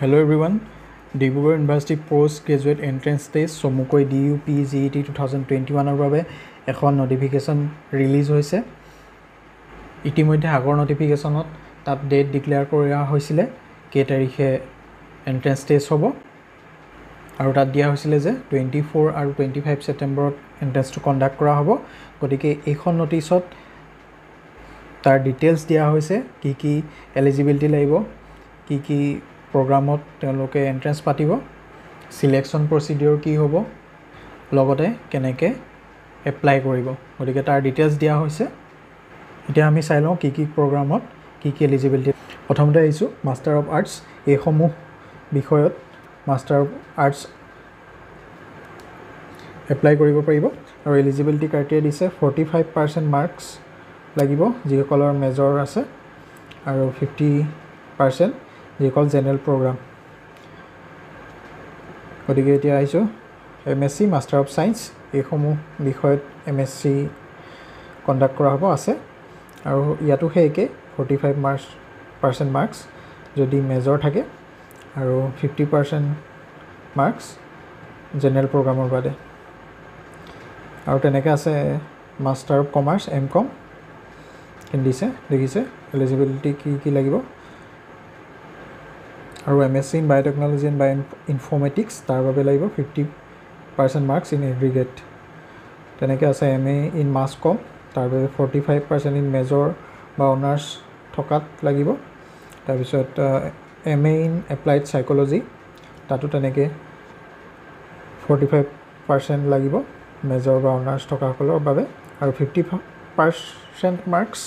Hello everyone, Dibrugarh University Postgraduate Entrance Test Somukoi DUP GET 2021 বাবে এখন notification release হৈছে। ইতিমধ্যে আগৰ নোটিফিকেশনত তাত ডেট ডিক্লেয়াৰ কৰা হৈছিল কে তাৰিখে এন্ট্ৰেন্স টেষ্ট হ'ব আৰু তাত দিয়া হৈছিল যে 24 আৰু 25 সেপ্টেম্বৰত এন্ট্ৰেন্সটো কণ্ডাক্ট কৰা হ'ব। গতিকে এইখন নোটিছত তাৰ ডিটেইলছ দিয়া হৈছে কি এলিজিবিলিটি লাগিব, কি প্ৰগ্ৰামত তেওঁলোকে এন্ট্ৰেন্স পাতিব, সিলেকশন প্ৰসিডিউৰ কি হ'ব, লগতে কেনেকে এপ্লাই কৰিব। গতিকে তাৰ ডিটেইলছ দিয়া হৈছে। এতিয়া আমি চাই লওঁ কি প্ৰগ্ৰামত কি এলিজিবিলিটি। প্ৰথমতে আহিছো মাষ্টাৰ অফ আৰ্টছ। এইসমূহ বিষয়ত মাষ্টাৰ অফ আৰ্টছ এপ্লাই কৰিব পাৰিব আৰু এলিজিবিলিটি ক্ৰাইটেৰিয়া দিছে 45% মাৰ্কছ লাগিব যিসকলৰ মেজৰ আছে আৰু 50% যিসকল জেনেৰেল প্ৰগ্ৰাম। গতিকে এতিয়া আহিছোঁ MSc মাষ্টাৰ অফ সায়েন্স। এইসমূহ বিষয়ত MSc কণ্ডাক্ট কৰা হ'ব আছে আৰু ইয়াতো একে 45% মাৰ্কছ যদি মেজৰ থাকে আৰু 50% মাৰ্কছ জেনেৰেল প্ৰগ্ৰামৰ বাদে। আৰু তেনেকৈ আছে মাষ্টাৰ অফ কমাৰ্চ MCom দিছে, দেখিছে এলিজিবিলিটি কি লাগিব। আৰু MSc in biotechnology and bioinformatics তাৰ বাবে লাগিব 50% মাৰ্কছ ইন এগ্ৰিগেট। তেনেকৈ আছে MA ইন মাছ কম, তাৰ বাবে 45% ইন মেজৰ বা অনাৰ্ছ থকাত লাগিব। তাৰপিছত MA ইন এপ্লাইড সাইক'লজি, তাতো তেনেকৈ 45% লাগিব মেজৰ বা অনাৰ্ছ থকাসকলৰ বাবে আৰু 50% মাৰ্কছ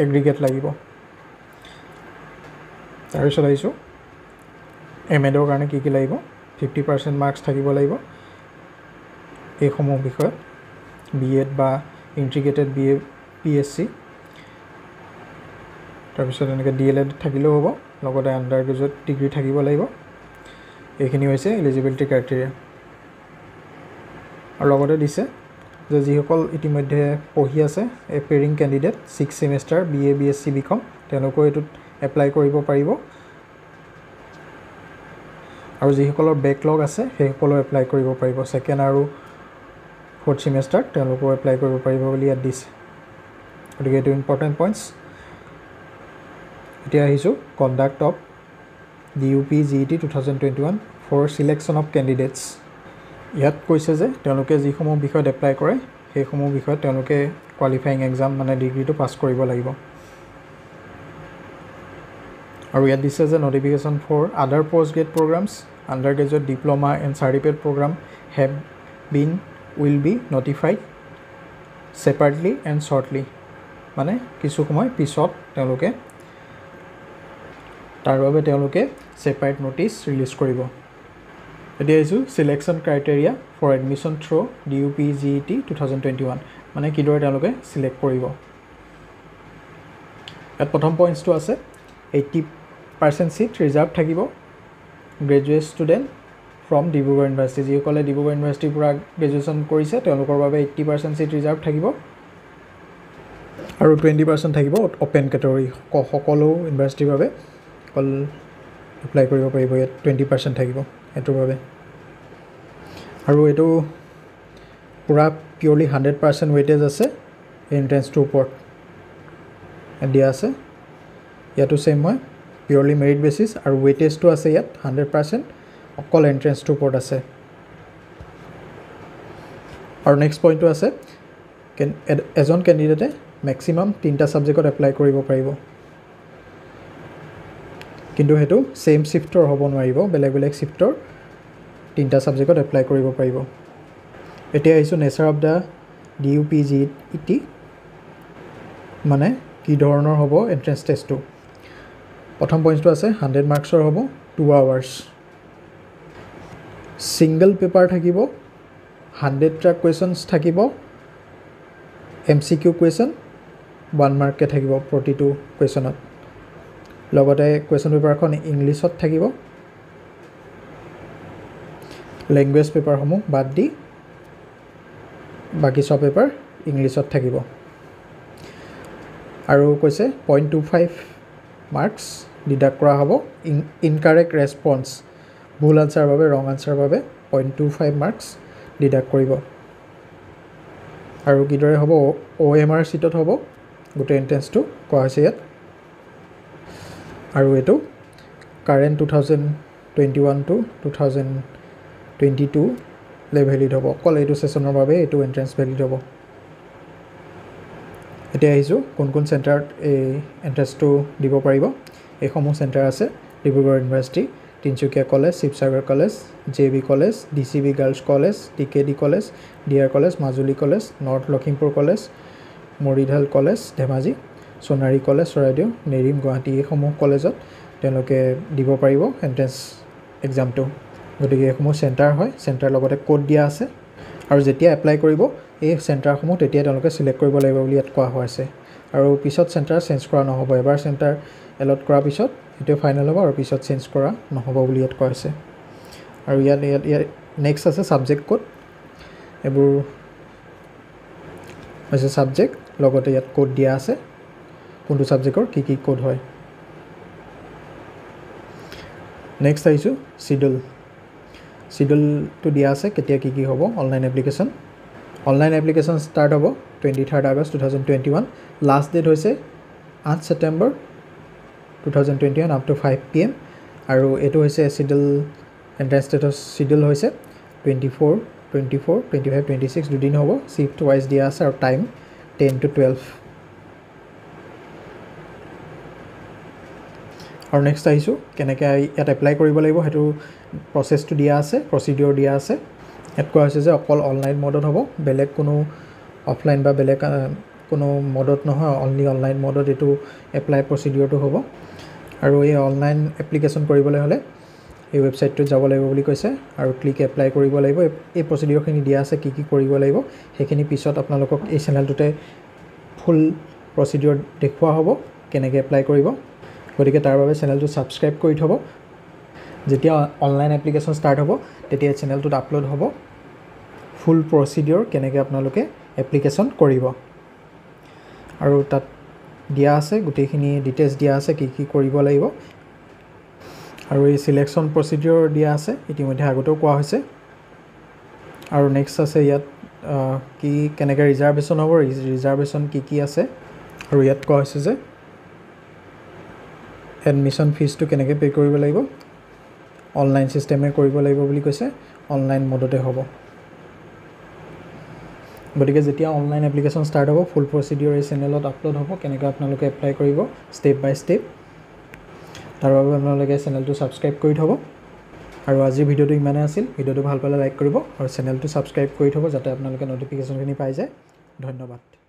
এগ্ৰিগেট লাগিব। তাৰপিছত আহিছোঁ MAdৰ কাৰণে কি লাগিব, 50% মাৰ্কছ থাকিব লাগিব এইসমূহ বিষয়ত, BEd বা ইণ্টিগ্ৰেটেড BA PSc। তাৰপিছত এনেকৈ DLEd থাকিলেও হ'ব, লগতে আণ্ডাৰ গ্ৰেজুৱেট ডিগ্ৰী থাকিব লাগিব। এইখিনি হৈছে এলিজিবিলিটি ক্ৰাইটেৰিয়া। আৰু লগতে দিছে যে যিসকল ইতিমধ্যে পঢ়ি আছে appearing candidate 6 semester BA BSc BCom তেওঁলোকেও এইটোত এপ্লাই কৰিব পাৰিব আৰু যিসকলৰ বেকলগ আছে সেইসকলেও এপ্লাই কৰিব পাৰিব। ছেকেণ্ড আৰু ফ'ৰ্থ ছেমিষ্টাৰ তেওঁলোকেও এপ্লাই কৰিব পাৰিব বুলি ইয়াত দিছে। গতিকে এইটো ইম্পৰ্টেণ্ট পইণ্টছ। এতিয়া আহিছোঁ conduct of DUP GET 2021 for selection of candidates. ইয়াত কৈছে যে তেওঁলোকে যিসমূহ বিষয়ত এপ্লাই কৰে সেইসমূহ বিষয়ত তেওঁলোকে কোৱালিফাইং এক্সাম মানে ডিগ্ৰীটো পাছ কৰিব লাগিব। আৰু ইয়াত দিছে যে notification for other post graduate programs under graduate diploma and certificate program will be notified separately and shortly. মানে কিছু সময় পিছত তেওঁলোকে তাৰ বাবে ছেপাৰেট ন'টিছ ৰিলিজ কৰিব। এতিয়া আহিছোঁ selection criteria for admission through DUP GET 2021, মানে কিদৰে তেওঁলোকে চিলেক্ট কৰিব। ইয়াত প্ৰথম পইণ্টছটো আছে 80% ছিট ৰিজাৰ্ভ থাকিব graduate student from Dibrugarh university. যিসকলে ডিব্ৰুগড় ইউনিভাৰ্চিটিৰ পৰা গ্ৰেজুৱেশ্যন কৰিছে তেওঁলোকৰ বাবে 80% ছিট ৰিজাৰ্ভ থাকিব আৰু 20% থাকিব অ'পেন কেটেগৰী। সকলো ইউনিভাৰ্চিটিৰ বাবে অকল এপ্লাই কৰিব পাৰিব, ইয়াত 20% থাকিব এইটোৰ বাবে। আৰু এইটো পূৰা পিয়'ৰলি 100% ৱেইটেজ আছে এণ্ট্ৰেন্সটোৰ ওপৰত দিয়া আছে। ইয়াতো ছেইম হয়, পিয়'ৰলি মেৰিট বেচিছ আৰু ৱেইটেজটো আছে ইয়াত 100% অকল এণ্ট্ৰেন্সটোৰ ওপৰত আছে। আৰু নেক্সট পইণ্টটো আছে এজন কেণ্ডিডেটে মেক্সিমাম 3টা ছাবজেক্টত এপ্লাই কৰিব পাৰিব, কিন্তু সেইটো ছেইম শ্বিফ্টৰ হ'ব নোৱাৰিব, বেলেগ বেলেগ শ্বিফ্টৰ 3টা ছাবজেক্টত এপ্লাই কৰিব পাৰিব। এতিয়া আহিছোঁ nature of the DUP GET, মানে কি ধৰণৰ হ'ব এণ্ট্ৰেন্স টেষ্টটো। প্ৰথম পইণ্টটো আছে 100 মাৰ্কছৰ হ'ব, 2 আৱাৰ্ছ। ছিংগল পেপাৰ থাকিব, 100টা কুৱেশ্যনছ থাকিব, MCQ কুৱেশ্যন 1 মাৰ্ককৈ থাকিব প্ৰতিটো কুৱেশ্যনত। লগতে কুৱেশ্যন পেপাৰখন ইংলিছত থাকিব, লেংগুৱেজ পেপাৰসমূহ বাদ দি বাকী চব পেপাৰ ইংলিছত থাকিব। আৰু কৈছে 0.25 মাৰ্কছ ডিডাক্ট কৰা হ'ব ইনকাৰেক্ট ৰেছপন্স ভুল আনচাৰৰ বাবে ৰং আনচাৰৰ বাবে 0.25 মাৰ্কছ ডিডাক্ট কৰিব আৰু কিদৰে হ'ব OMR চিটত হ'ব গোটেই এন্ট্ৰেন্সটো কোৱা হৈছে ইয়াত আৰু এটো কাৰেন্ট 2021 to 2022 লে ভ্যালিড হ'ব অকল এইটো সেশনৰ বাবে এইটো এন্ট্ৰেন্স ভ্যালিড হ'ব এতিয়া আহিছো কোন চেণ্টাৰত এই এন্ট্ৰেন্সটো দিব পাৰিব এই সমূহ চেণ্টাৰ আছে Dibrugarh university Tinsukia college Sivasagar college JB college DCB girls college TKD college DR college Majuli college north Lakhimpur college Moridhal college Dhemaji Sonari college Charaideo নেৰিম গুৱাহাটী এই সমূহ কলেজত তেওঁলোকে দিব পাৰিব এন্ট্ৰেন্স এক্সামটো গতিকে এই সমূহ চেণ্টাৰ হয় চেণ্টাৰ লগতে কোড দিয়া আছে আৰু যেতিয়া এপ্লাই কৰিব এই চেণ্টাৰসমূহ তেতিয়া তেওঁলোকে সিলেক্ট কৰিব লাগিব বুলি ইয়াত কোৱা হৈছে আৰু পিছত চেণ্টাৰ চেঞ্জ কৰা নহ'ব এবাৰ চেণ্টাৰ এলট কৰাৰ পিছত এটো ফাইনেল হ'ব আৰু পিছত চেঞ্জ কৰা নহ'ব বুলি ইয়াত কোৱা হৈছে আৰু ইয়াত নেক্সট আছে সাবজেক্ট কোড এবোৰ আছে সাবজেক্ট লগতে ইয়াত কোড দিয়া আছে কোনটো সাবজেক্টৰ কি কোড হয় নেক্সট আহিছো শিডিউলটো দিয়া আছে কেতিয়া কি হ'ব অনলাইন এপ্লিকেশন ষ্টাৰ্ট হ'ব 23rd August 2021 লাষ্ট ডেট হৈছে 8 September 2021 up to 5 PM আৰু এটো হৈছে শিডিউল এন্ট্ৰেন্স ষ্টেটাস শিডিউল হৈছে 24 25 26 দুদিন হ'ব শিফট ওয়াইজ দিয়া আছে আৰু টাইম 10 to 12 আৰু নেক্সট আহিছো কেনেকৈ ইয়াত এপ্লাই কৰিব লাগিব হেতু প্ৰসেসটো দিয়া আছে প্ৰসিডিউৰ দিয়া আছে ইয়াত কোৱা হৈছে যে অকল অনলাইন মোডত হ'ব বেলেগ কোনো অফলাইন বা বেলেগ কোনো মোডত নহয় অনলি অনলাইন মোডত এটো এপ্লাই প্ৰসিডিউৰটো হ'ব আৰু এই অনলাইন এপ্লিকেশন কৰিবলৈ হলে এই ওয়েবসাইটটো যাব লাগিব বুলি কৈছে আৰু ক্লিক এপ্লাই কৰিব লাগিব এই প্ৰসিডিউৰখিনি দিয়া আছে কি কৰিব লাগিব সেইখিনি পিছত আপোনালোকক এই চেনেলটোতে ফুল প্ৰসিডিউৰ দেখুৱা হ'ব কেনেকৈ এপ্লাই কৰিব গতিকে তাৰ বাবে চেনেলটো সাবস্ক্ৰাইব কৰি থব যেতিয়া অনলাইন এপ্লিকেশন ষ্টাৰ্ট হ'ব তেতিয়া চেনেলটোত আপলোড হ'ব ফুল প্ৰসিডিউৰ কেনেকৈ আপোনালোকে এপ্লিকেশন কৰিব আৰু তাত দিয়া আছে গোটেইখিনি ডিটেইলছ দিয়া আছে কি কৰিব লাগিব আৰু এই সিলেকশন প্ৰসিডিউৰ দিয়া আছে ইতিমধ্যে আগতেও কোৱা হৈছে আৰু নেক্সট আছে ইয়াত কি কেনেকৈ ৰিজাৰ্ভেশন হ'ব ৰিজাৰ্ভেশন কি আছে আৰু ইয়াত কোৱা হৈছে যে এডমিশন ফিজটো কেনেকৈ পে কৰিব লাগিব অনলাইন সিস্টেমে কৰিব লাগিব বুলি কৈছে অনলাইন মোডতে হ'ব গতিকে যেতিয়া অনলাইন এপ্লিকেশন ষ্টাৰ্ট হ'ব ফুল প্ৰসিডিউৰ এই চেনেলত আপলোড হ'ব কেনেকৈ আপোনালোকে এপ্লাই কৰিব ষ্টেপ বাই ষ্টেপ তাৰ বাবে আপোনালোকে চেনেলটো সাবস্ক্ৰাইব কৰি থব আৰু আজি ভিডিওটো ইমানে আছিল ভিডিওটো ভাল পালে লাইক কৰিব আৰু চেনেলটো সাবস্ক্ৰাইব কৰি থব যাতে আপোনালোকে নটিফিকেশনখিনি পাই যায় ধন্যবাদ